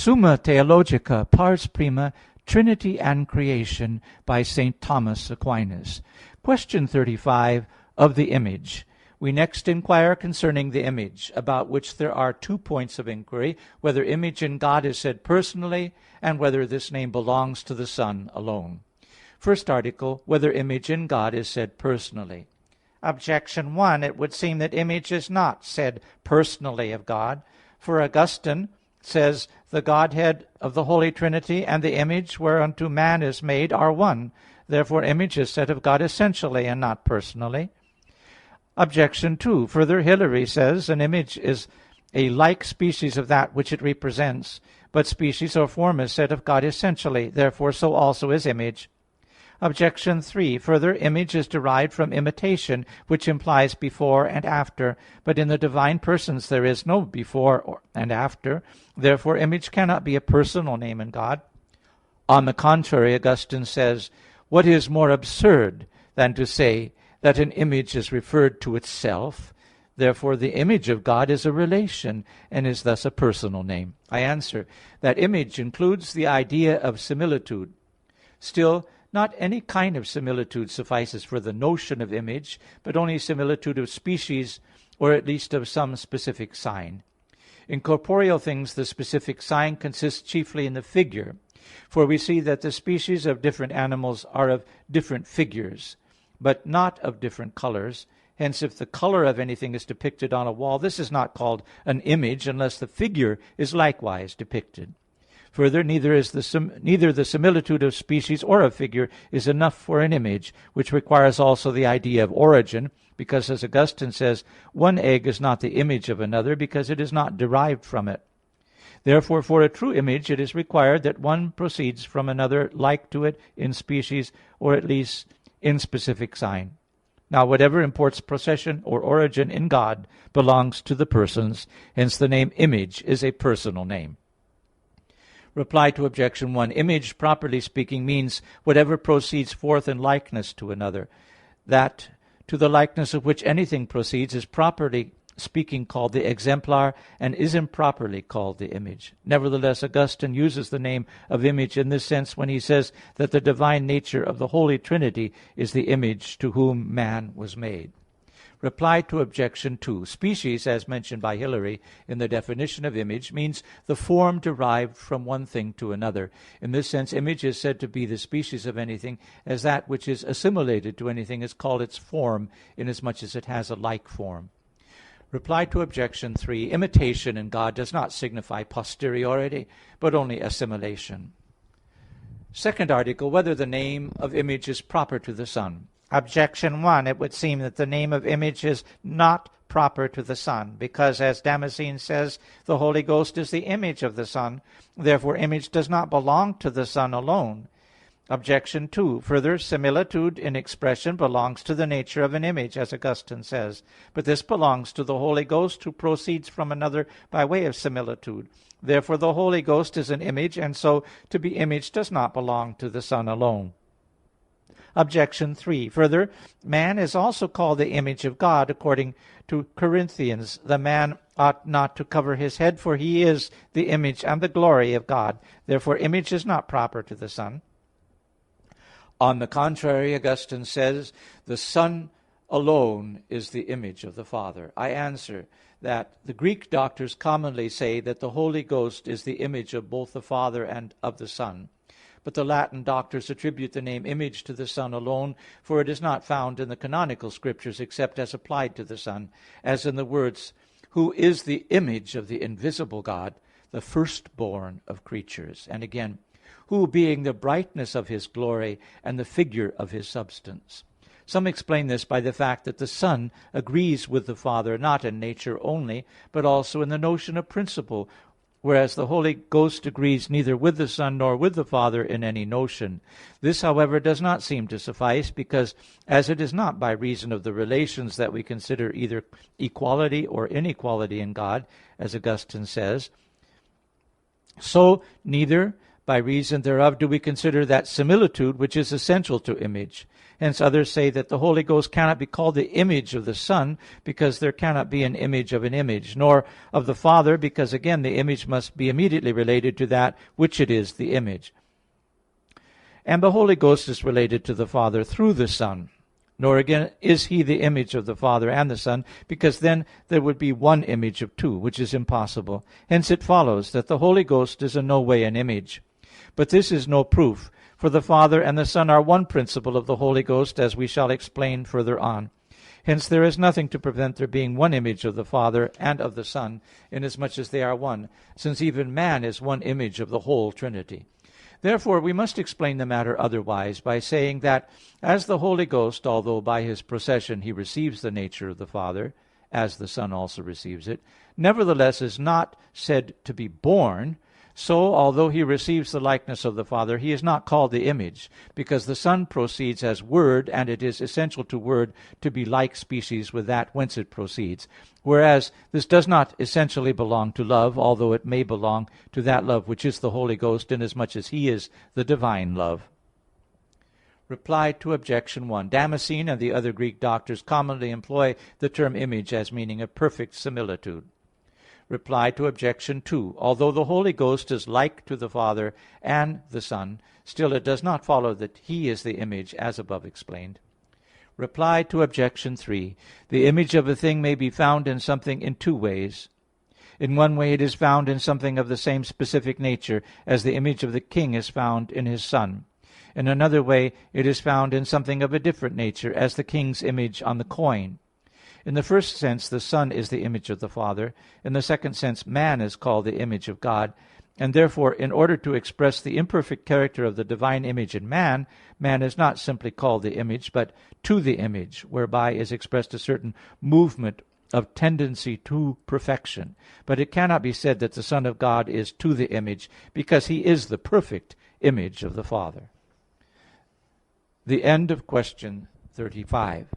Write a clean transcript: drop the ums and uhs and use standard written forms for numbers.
Summa Theologica, Pars Prima, Trinity and Creation, by St. Thomas Aquinas. Question 35, of the image. We next inquire concerning the image, about which there are 2 points of inquiry: whether image in God is said personally, and whether this name belongs to the Son alone. First article, whether image in God is said personally. Objection 1. It would seem that image is not said personally of God. For Augustine says, "The Godhead of the Holy Trinity and the image whereunto man is made are one." Therefore image is said of God essentially and not personally. Objection 2. Further, Hilary says, "An image is a like species of that which it represents, but species or form is said of God essentially. Therefore so also is image." Objection 3. Further, image is derived from imitation, which implies before and after. But in the divine persons there is no before and after. Therefore image cannot be a personal name in God. On the contrary, Augustine says, "What is more absurd than to say that an image is referred to itself?" Therefore the image of God is a relation, and is thus a personal name. I answer that image includes the idea of similitude. Still, not any kind of similitude suffices for the notion of image, but only similitude of species, or at least of some specific sign. In corporeal things the specific sign consists chiefly in the figure. For we see that the species of different animals are of different figures, but not of different colors. Hence, if the color of anything is depicted on a wall, this is not called an image unless the figure is likewise depicted. Further, neither the similitude of species or of figure is enough for an image, which requires also the idea of origin, because, as Augustine says, one egg is not the image of another, because it is not derived from it. Therefore, for a true image it is required that one proceeds from another like to it in species, or at least in specific sign. Now, whatever imports procession or origin in God belongs to the persons. Hence the name image is a personal name. Reply to Objection 1. Image, properly speaking, means whatever proceeds forth in likeness to another. That to the likeness of which anything proceeds is properly speaking called the exemplar, and is improperly called the image. Nevertheless, Augustine uses the name of image in this sense when he says that the divine nature of the Holy Trinity is the image to whom man was made. Reply to Objection 2. Species, as mentioned by Hilary in the definition of image, means the form derived from one thing to another. In this sense, image is said to be the species of anything, as that which is assimilated to anything is called its form, inasmuch as it has a like form. Reply to Objection 3. Imitation in God does not signify posteriority, but only assimilation. Second article, whether the name of image is proper to the Son. Objection 1. It would seem that the name of image is not proper to the Son, because, as Damascene says, the Holy Ghost is the image of the Son. Therefore image does not belong to the Son alone. Objection 2. Further, similitude in expression belongs to the nature of an image, as Augustine says. But this belongs to the Holy Ghost, who proceeds from another by way of similitude. Therefore the Holy Ghost is an image, and so to be image does not belong to the Son alone. Objection 3. Further, man is also called the image of God, according to Corinthians. The man ought not to cover his head, for he is the image and the glory of God. Therefore image is not proper to the Son. On the contrary, Augustine says, the Son alone is the image of the Father. I answer that the Greek doctors commonly say that the Holy Ghost is the image of both the Father and of the Son. But the Latin doctors attribute the name image to the Son alone, for it is not found in the canonical Scriptures except as applied to the Son, as in the words, "Who is the image of the invisible God, the firstborn of creatures." And again, "Who being the brightness of his glory and the figure of his substance." Some explain this by the fact that the Son agrees with the Father not in nature only, but also in the notion of principle, whereas the Holy Ghost agrees neither with the Son nor with the Father in any notion. This, however, does not seem to suffice, because as it is not by reason of the relations that we consider either equality or inequality in God, as Augustine says, so neither By reason thereof do we consider that similitude which is essential to image. Hence others say that the Holy Ghost cannot be called the image of the Son, because there cannot be an image of an image, nor of the Father, because again the image must be immediately related to that which it is the image. And the Holy Ghost is related to the Father through the Son. Nor again is he the image of the Father and the Son, because then there would be one image of two, which is impossible. Hence it follows that the Holy Ghost is in no way an image. But this is no proof, for the Father and the Son are one principle of the Holy Ghost, as we shall explain further on. Hence there is nothing to prevent there being one image of the Father and of the Son, inasmuch as they are one, since even man is one image of the whole Trinity. Therefore we must explain the matter otherwise, by saying that as the Holy Ghost, although by his procession he receives the nature of the Father, as the Son also receives it, nevertheless is not said to be born, so although he receives the likeness of the Father, he is not called the image, because the Son proceeds as Word, and it is essential to Word to be like species with that whence it proceeds. Whereas this does not essentially belong to love, although it may belong to that love which is the Holy Ghost, inasmuch as he is the divine love. Reply to Objection 1. Damascene and the other Greek doctors commonly employ the term image as meaning a perfect similitude. Reply to Objection 2. Although the Holy Ghost is like to the Father and the Son, still it does not follow that he is the image, as above explained. Reply to Objection 3. The image of a thing may be found in something in two ways. In one way it is found in something of the same specific nature, as the image of the king is found in his son. In another way it is found in something of a different nature, as the king's image on the coin. In the first sense the Son is the image of the Father. In the second sense man is called the image of God. And therefore, in order to express the imperfect character of the divine image in man, man is not simply called the image, but to the image, whereby is expressed a certain movement of tendency to perfection. But it cannot be said that the Son of God is to the image, because he is the perfect image of the Father. The end of question 35.